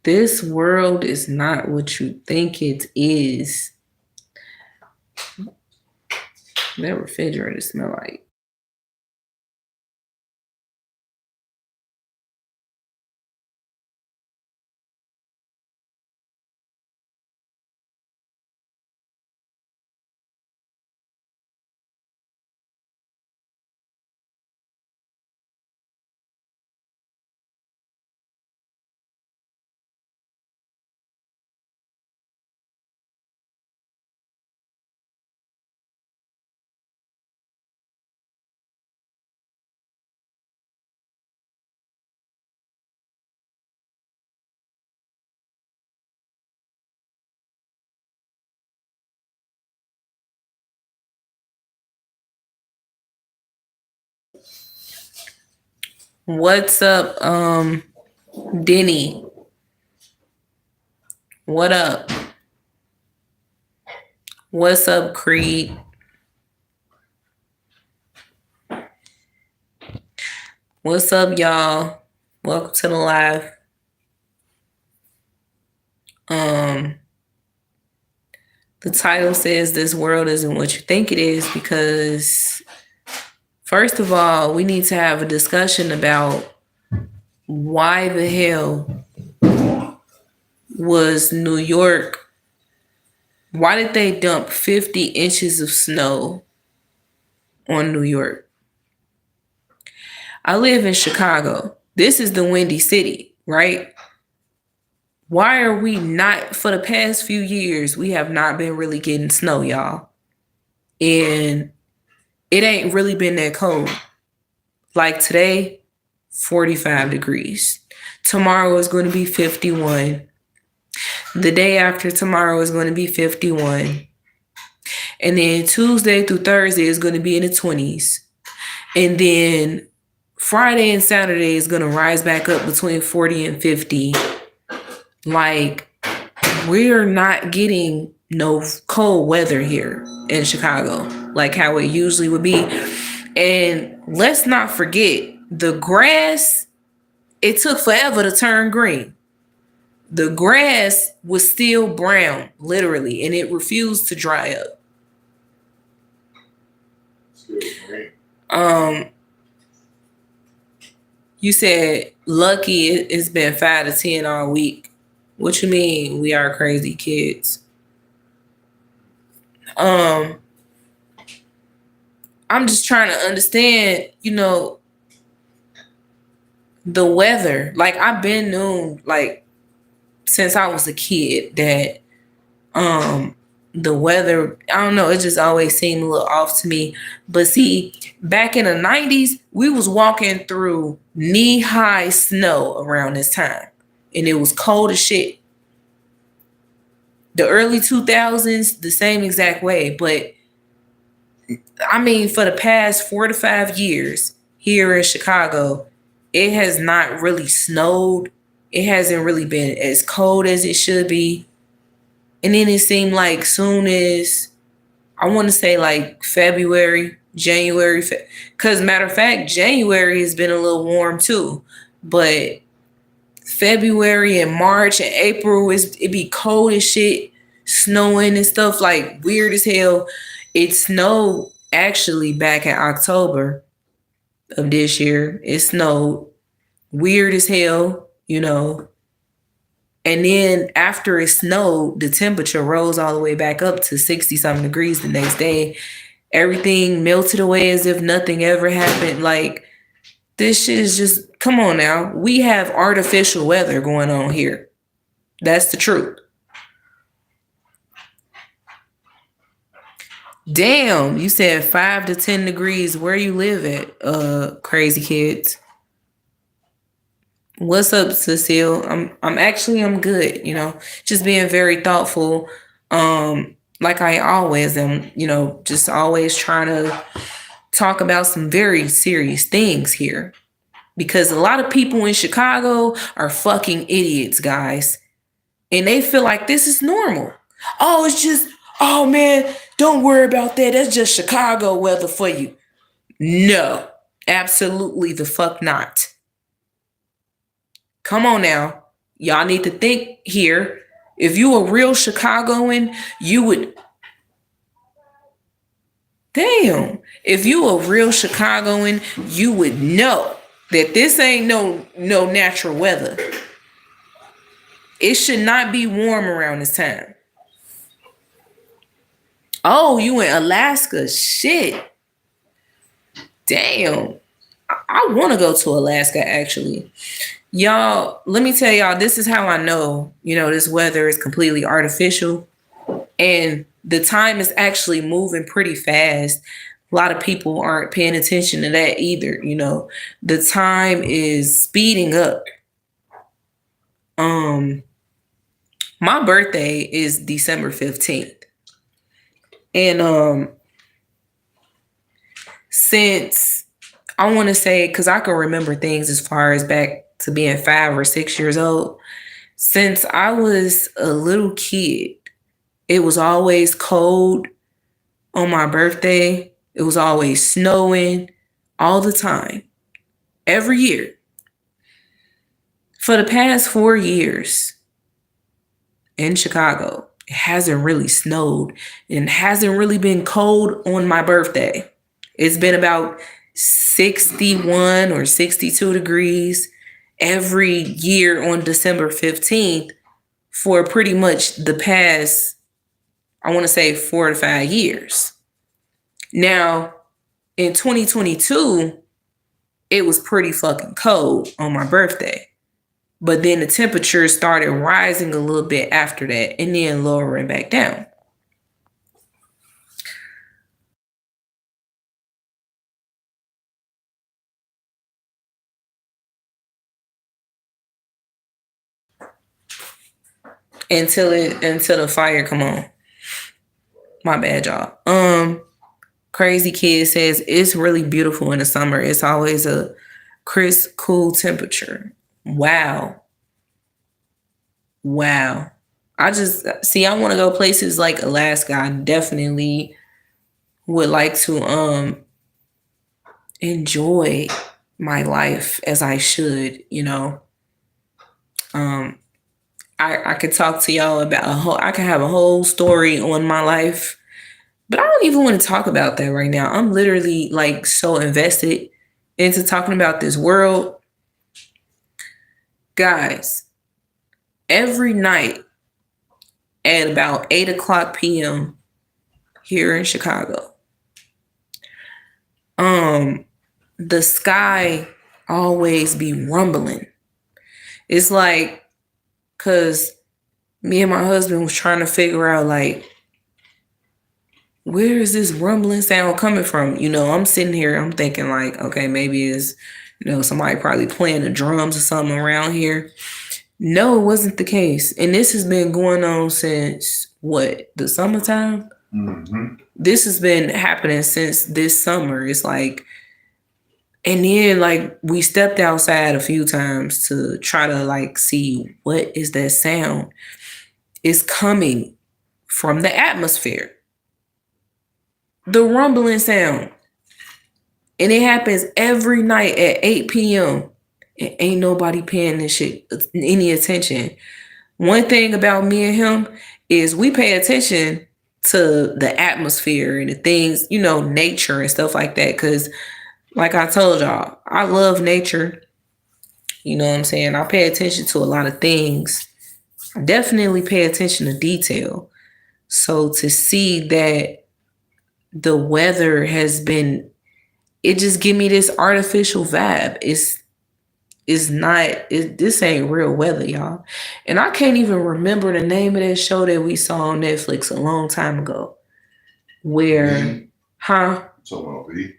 This world is not what you think it is. That refrigerator smell like. What's up, Denny? What up? What's up, Creed? What's up, y'all? Welcome to the live. The title says this world isn't what you think it is because, first of all, we need to have a discussion about why the hell was New York, why did they dump 50 inches of snow on New York? I live in Chicago. This is the Windy City, right? Why are we not, for the past few years, we have not been really getting snow, y'all. And it ain't really been that cold. Like today, 45 degrees. Tomorrow is going to be 51. The day after tomorrow is going to be 51. And then Tuesday through Thursday is going to be in the 20s. And then Friday and Saturday is going to rise back up between 40 and 50. Like, we're not getting no cold weather here in Chicago, like how it usually would be. And let's not forget, the grass, it took forever to turn green. The grass was still brown, literally, and it refused to dry up. You said lucky it's been 5 to 10 all week. What you mean we are crazy kids? I'm just trying to understand, the weather. Like, I've been known, like, since I was a kid that the weather, I don't know, it just always seemed a little off to me. But see, back in the 90s, we was walking through knee-high snow around this time. And it was cold as shit. The early 2000s, the same exact way. But, I mean, for the past 4 to 5 years here in Chicago, it has not really snowed. It hasn't really been as cold as it should be. And then it seemed like soon as, I want to say like February, January, because matter of fact, January has been a little warm too. But February and March and April, it be cold as shit, snowing and stuff, like weird as hell. It snowed actually back in October of this year. It snowed weird as hell, And then after it snowed, the temperature rose all the way back up to 60-something degrees the next day. Everything melted away as if nothing ever happened. Like, this shit is just, come on now. We have artificial weather going on here. That's the truth. Damn, you said 5 to 10 degrees. Where you live at, crazy kids? What's up, Cecile? I'm good, just being very thoughtful. Like I always am, just always trying to talk about some very serious things here. Because a lot of people in Chicago are fucking idiots, guys. And they feel like this is normal. Oh, it's just, oh man, don't worry about that. That's just Chicago weather for you. No, absolutely the fuck not. Come on now. Y'all need to think here. If you a real Chicagoan, you would damn. If you a real Chicagoan, you would know that this ain't no natural weather. It should not be warm around this time. Oh, you in Alaska? Shit. Damn. I want to go to Alaska actually. Y'all, let me tell y'all, this is how I know, this weather is completely artificial and the time is actually moving pretty fast. A lot of people aren't paying attention to that either. The time is speeding up. My birthday is December 15th. And since I want to say, because I can remember things as far as back to being 5 or 6 years old. Since I was a little kid, it was always cold on my birthday. It was always snowing all the time, every year. For the past 4 years in Chicago, it hasn't really snowed and hasn't really been cold on my birthday. It's been about 61 or 62 degrees every year on December 15th for pretty much the past, I want to say 4 to 5 years. Now, in 2022, it was pretty fucking cold on my birthday. But then the temperature started rising a little bit after that and then lowering back down. Until the fire come on. My bad, y'all. Crazy Kid says it's really beautiful in the summer. It's always a crisp, cool temperature. Wow. I want to go places like Alaska. I definitely would like to enjoy my life as I should, I could talk to y'all about I can have a whole story on my life, but I don't even want to talk about that right now. I'm literally like so invested into talking about this world. Guys, every night at about 8:00 p.m. here in Chicago, the sky always be rumbling. It's like, cause me and my husband was trying to figure out like, where is this rumbling sound coming from? I'm sitting here, I'm thinking like, okay, maybe it's, somebody probably playing the drums or something around here. No, it wasn't the case. And this has been going on since what, the summertime? Mm-hmm. This has been happening since this summer. It's like, and then like we stepped outside a few times to try to like see what is that sound. It's coming from the atmosphere. The rumbling sound. And it happens every night at 8 p.m. And ain't nobody paying this shit any attention. One thing about me and him is we pay attention to the atmosphere and the things, nature and stuff like that. Because like I told y'all, I love nature. You know what I'm saying? I pay attention to a lot of things. I definitely pay attention to detail. So to see that the weather has been, it just give me this artificial vibe. This ain't real weather, y'all. And I can't even remember the name of that show that we saw on Netflix a long time ago. Where, huh? Talking about V?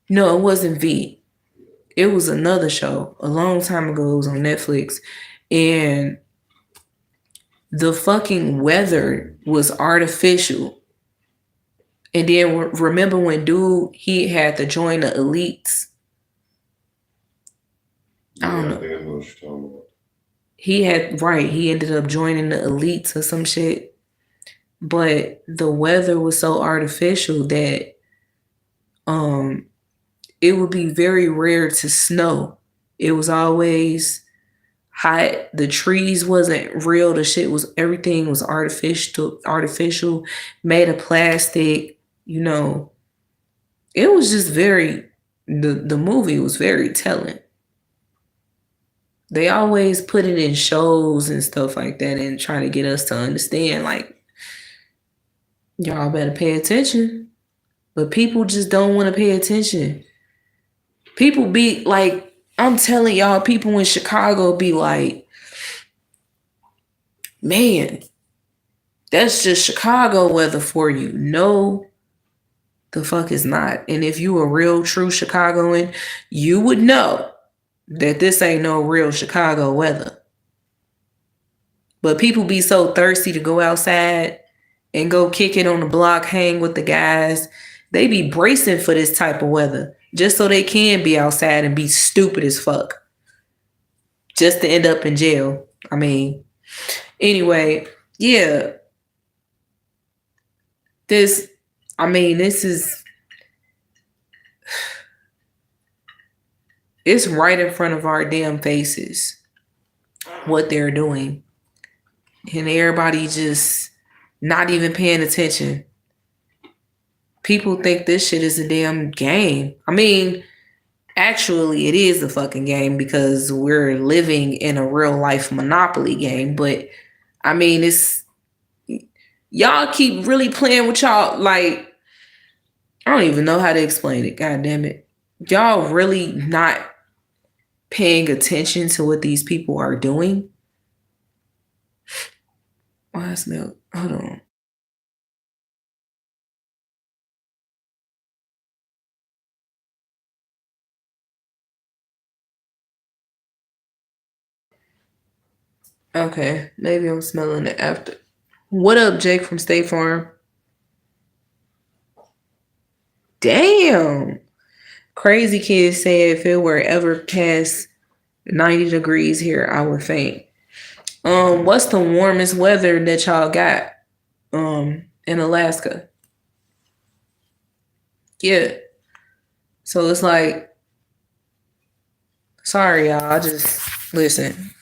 No, it wasn't V. It was another show a long time ago. It was on Netflix. And the fucking weather was artificial. And then remember when dude, he had to join the elites? Yeah, I don't know. I think I know what you're talking about. He ended up joining the elites or some shit. But the weather was so artificial that it would be very rare to snow. It was always hot. The trees wasn't real. The shit was, everything was artificial, made of plastic. You know, it was just very. The movie was very telling. They always put it in shows and stuff like that and trying to get us to understand, like, y'all better pay attention. But people just don't want to pay attention. People be like, I'm telling y'all, people in Chicago be like, man, that's just Chicago weather for you. No, the fuck is not. And if you a real true Chicagoan, you would know that this ain't no real Chicago weather. But people be so thirsty to go outside and go kick it on the block, hang with the guys. They be bracing for this type of weather just so they can be outside and be stupid as fuck. Just to end up in jail. I mean, anyway, yeah. This is, it's right in front of our damn faces what they're doing. And everybody just not even paying attention. People think this shit is a damn game. I mean, actually, it is a fucking game because we're living in a real life Monopoly game. But I mean, it's, y'all keep really playing with y'all. Like, I don't even know how to explain it. God damn it. Y'all really not paying attention to what these people are doing. Oh, I smell. Hold on. Okay, maybe I'm smelling it after. What up, Jake from State Farm? Damn. Crazy Kids said if it were ever past 90 degrees here, I would faint. What's the warmest weather that y'all got in Alaska? Yeah. So it's like, sorry y'all, I just listen.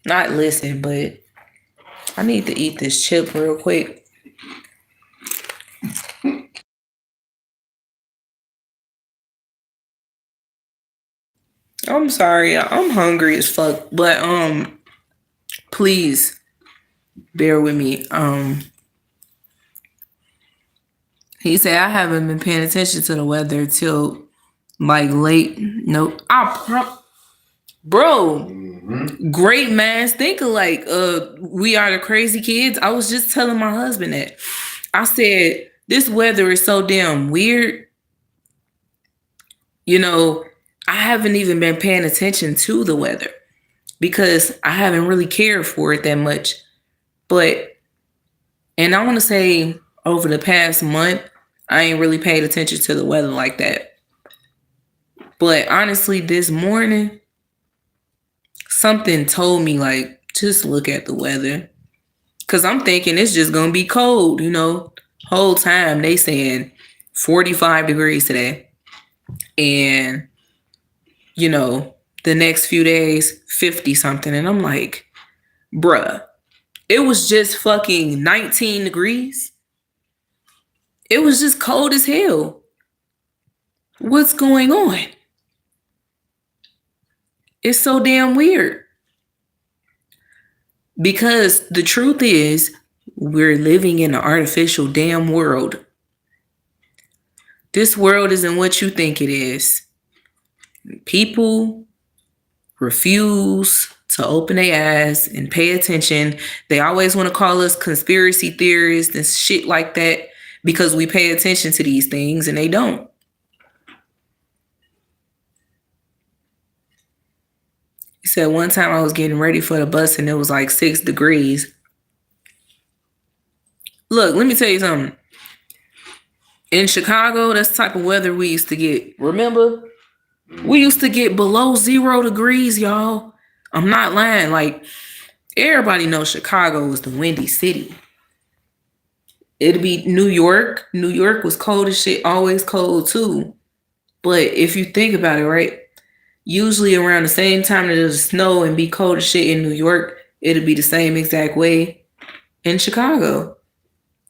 Not listen, but I need to eat this chip real quick. I'm sorry, I'm hungry as fuck, but please bear with me. He said I haven't been paying attention to the weather till like late. Nope. Bro, great minds think alike. We are the crazy kids. I was just telling my husband that. I said this weather is so damn weird. You know, I haven't even been paying attention to the weather because I haven't really cared for it that much. But, and I want to say over the past month, I ain't really paid attention to the weather like that. But honestly, this morning, something told me, like, just look at the weather. Because I'm thinking it's just going to be cold, you know. Whole time they saying 45 degrees today. And, you know, the next few days, 50 something. And I'm like, bruh, it was just fucking 19 degrees. It was just cold as hell. What's going on? It's so damn weird. Because the truth is, we're living in an artificial damn world. This world isn't what you think it is. People refuse to open their eyes and pay attention. They always want to call us conspiracy theorists and shit like that because we pay attention to these things and they don't. He said one time I was getting ready for the bus and it was like 6 degrees. Look, let me tell you something. In Chicago, that's the type of weather we used to get. Remember? We used to get below 0 degrees, y'all. I'm not lying. Like, everybody knows Chicago was the windy city. It'd be New York. New York was cold as shit, always cold too. But if you think about it, right? usually around the same time that it'll snow and be cold as shit in New York, it'll be the same exact way in Chicago.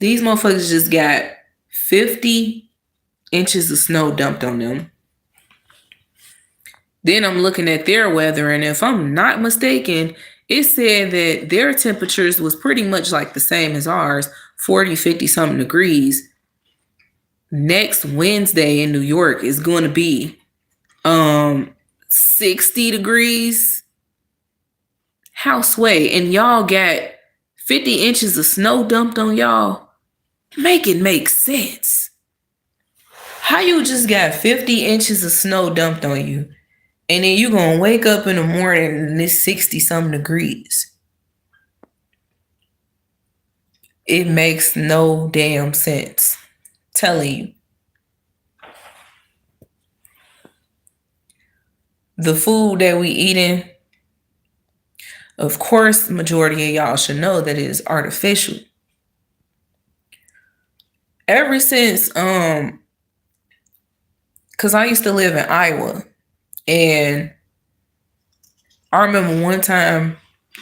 These motherfuckers just got 50 inches of snow dumped on them. Then I'm looking at their weather, and if I'm not mistaken, it said that their temperatures was pretty much like the same as ours, 40, 50 something degrees. Next Wednesday in New York is going to be 60 degrees. Houseway, and y'all got 50 inches of snow dumped on y'all. Make it make sense. How you just got 50 inches of snow dumped on you, and then you gonna wake up in the morning and it's 60 something degrees? It makes no damn sense. Telling you. The food that we eating, of course, majority of y'all should know that it is artificial. Ever since, because I used to live in Iowa, and I remember one time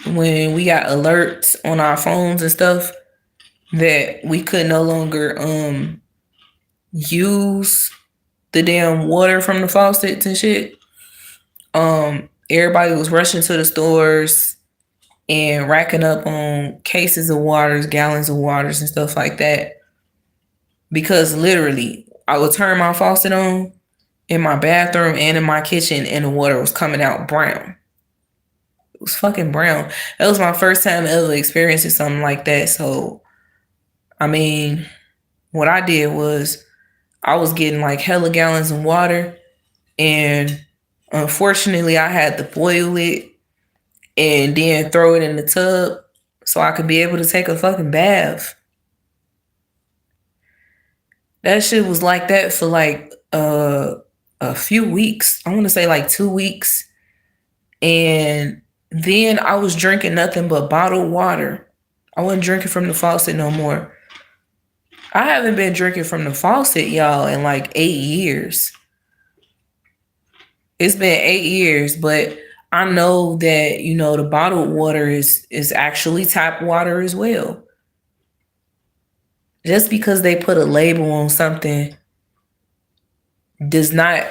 when we got alerts on our phones and stuff that we could no longer use the damn water from the faucets and shit. Everybody was rushing to the stores and racking up on cases of waters, gallons of waters and stuff like that. Because literally, I would turn my faucet on in my bathroom and in my kitchen, and the water was coming out brown. It was fucking brown. That was my first time ever experiencing something like that. So, I mean, what I did was I was getting like hella gallons of water, and unfortunately I had to boil it and then throw it in the tub so I could be able to take a fucking bath. That shit was like that for like a few weeks. I want to say like 2 weeks. And then I was drinking nothing but bottled water. I wasn't drinking from the faucet no more. I haven't been drinking from the faucet, y'all, in like 8 years. It's been 8 years, but I know that, you know, the bottled water is actually tap water as well. Just because they put a label on something does not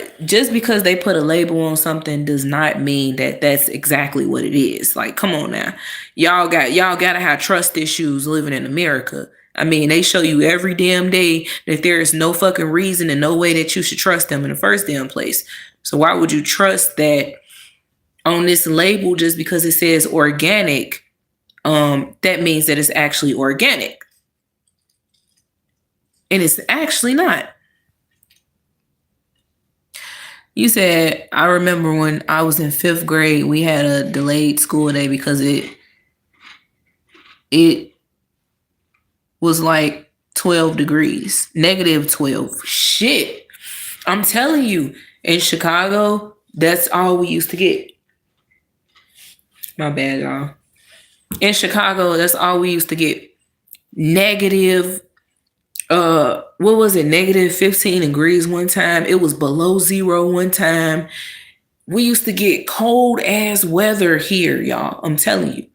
mean that that's exactly what it is. Like, come on now. Y'all gotta have trust issues living in America. I mean, they show you every damn day that there is no fucking reason and no way that you should trust them in the first damn place. So why would you trust that on this label just because it says organic? That means that it's actually organic. And it's actually not. You said, I remember when I was in 5th grade, we had a delayed school day because it was like 12 degrees, negative 12. Shit. I'm telling you, in Chicago, that's all we used to get. My bad, y'all. In Chicago, that's all we used to get. Negative, what was it? Negative 15 degrees one time. It was below zero one time. We used to get cold ass weather here, y'all. I'm telling you.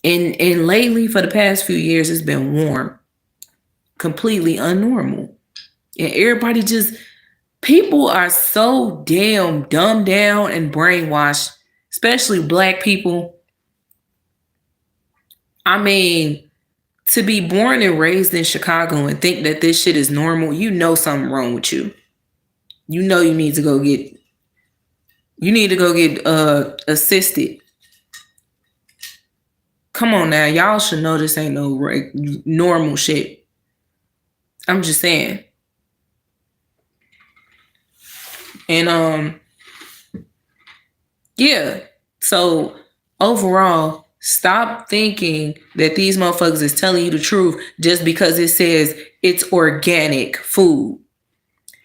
And lately, for the past few years, it's been warm. Completely unnormal. And everybody people are so damn dumbed down and brainwashed, especially black people. I mean, to be born and raised in Chicago and think that this shit is normal, you know something wrong with you. You know you need to go get assisted. Come on now, y'all should know this ain't no normal shit. I'm just saying. And yeah. So overall, stop thinking that these motherfuckers is telling you the truth just because it says it's organic food.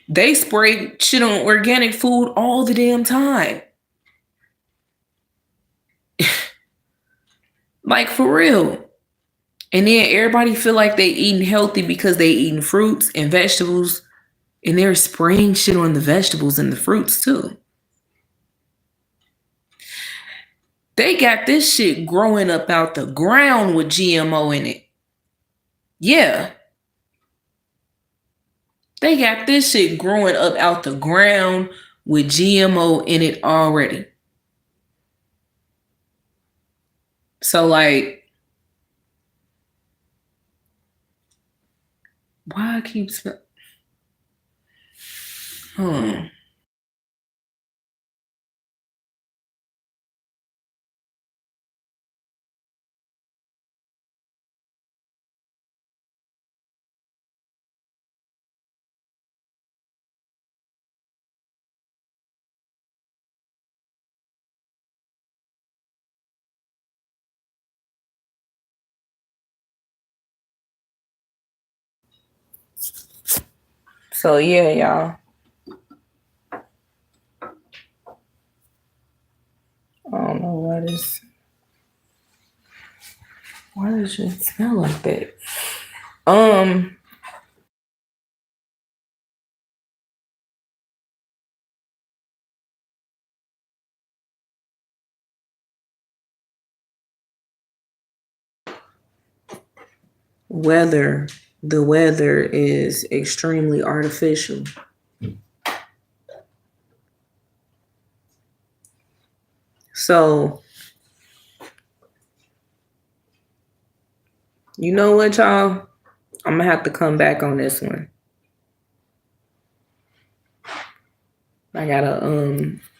They spray shit on organic food all the damn time. Like, for real. And then everybody feel like they eating healthy because they eating fruits and vegetables, and they're spraying shit on the vegetables and the fruits too. They got this shit growing up out the ground with GMO in it. Yeah. They got this shit growing up out the ground with GMO in it already. So, like, why I keep So yeah, y'all. I don't know why does it smell like that? The weather is extremely artificial. So, you know what, y'all? I'm gonna have to come back on this one. I gotta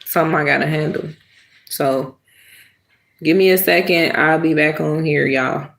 something I gotta handle. So give me a second. I'll be back on here, y'all.